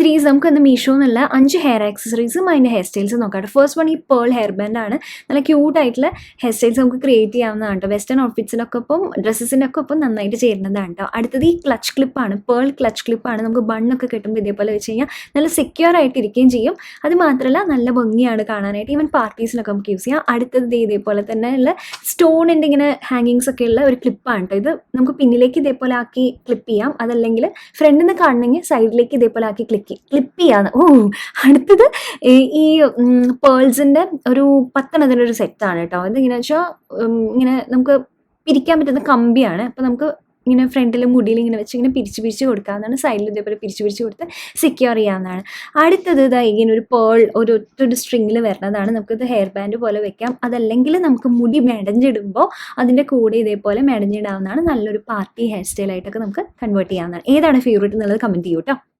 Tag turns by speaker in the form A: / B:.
A: Greece നമുക്ക് ഇന്ന് മീഷോ എന്നുള്ള 5 ഹെയർ ആക്സസറീസും അതിൻ്റെ ഹെയർ സ്റ്റൈൽസ് നോക്കാം. ഫസ്റ്റ് വൺ ഈ പേൾ ഹെയർ ബാൻഡ് ആണ്. നല്ല ക്യൂട്ടായിട്ടുള്ള ഹെയർ സ്റ്റൈൽസ് നമുക്ക് ക്രിയേറ്റ് ചെയ്യാവുന്നതാണ് കേട്ടോ. വെസ്റ്റേൺ ഔട്ട്ഫിറ്റ്സിനൊക്കെ ഒപ്പം ഡ്രസ്സസിനൊക്കെ ഒപ്പം നന്നായിട്ട് ചേരുന്നതാണ് കേട്ടോ. അടുത്തത് ഈ ക്ലച്ച് ക്ലിപ്പാണ്, പേൾ ക്ലച്ച് ക്ലിപ്പാണ്. നമുക്ക് ബണ്ണൊക്കെ കിട്ടുമ്പോൾ ഇതേപോലെ വെച്ച് കഴിഞ്ഞാൽ നല്ല സെക്യൂർ ആയിട്ട് ഇരിക്കുകയും ചെയ്യും. അത് മാത്രമല്ല നല്ല ഭംഗിയാണ് കാണാനായിട്ട്. ഈവൻ പാർട്ടീസിനൊക്കെ നമുക്ക് യൂസ് ചെയ്യാം. അടുത്തത് ഇതേപോലെ തന്നെ ഉള്ള സ്റ്റോണിൻ്റെ ഇങ്ങനെ ഹാങ്ങിങ്സ് ഒക്കെ ഉള്ള ഒരു ക്ലിപ്പാണ് കേട്ടോ. ഇത് നമുക്ക് പിന്നിലേക്ക് ഇതേപോലെ ആക്കി ക്ലിപ്പ് ചെയ്യാം. അതല്ലെങ്കിൽ ഫ്രണ്ടിൽ നിന്ന് കാണണമെങ്കിൽ സൈഡിലേക്ക് ഇതേപോലെ ആക്കി ക്ലിപ്പ് ചെയ്യാന്ന്. അടുത്തത് ഈ പേൾസിന്റെ ഒരു 10 ഒരു സെറ്റാണ് കേട്ടോ. ഇതെങ്ങനെ വെച്ചാൽ ഇങ്ങനെ നമുക്ക് പിരിക്കാൻ പറ്റുന്ന കമ്പിയാണ്. അപ്പോൾ നമുക്ക് ഇങ്ങനെ ഫ്രണ്ടിൽ മുടിയിൽ ഇങ്ങനെ വെച്ച് ഇങ്ങനെ പിരിച്ച് കൊടുക്കാവുന്നതാണ്. സൈഡിൽ ഇതേപോലെ പിരിച്ച് കൊടുത്ത് സെക്യൂർ ചെയ്യാവുന്നതാണ്. അടുത്തത് ഇതാ ഇങ്ങനെ ഒരു പേൾ ഒരു സ്ട്രിങ്ങിൽ വരുന്നതാണ്. നമുക്കിത് ഹെയർ ബാൻഡ് പോലെ വെക്കാം. അതല്ലെങ്കിൽ നമുക്ക് മുടി മെടഞ്ഞിടുമ്പോൾ അതിൻ്റെ കൂടെ ഇതേപോലെ മെടഞ്ഞിടാവുന്നതാണ്. നല്ലൊരു പാർട്ടി ഹെയർ സ്റ്റൈലായിട്ടൊക്കെ നമുക്ക് കൺവേർട്ട് ചെയ്യാവുന്നതാണ്. ഏതാണ് ഫേവറേറ്റ് എന്നുള്ളത് കമൻറ്റ് ചെയ്യൂ കേട്ടോ.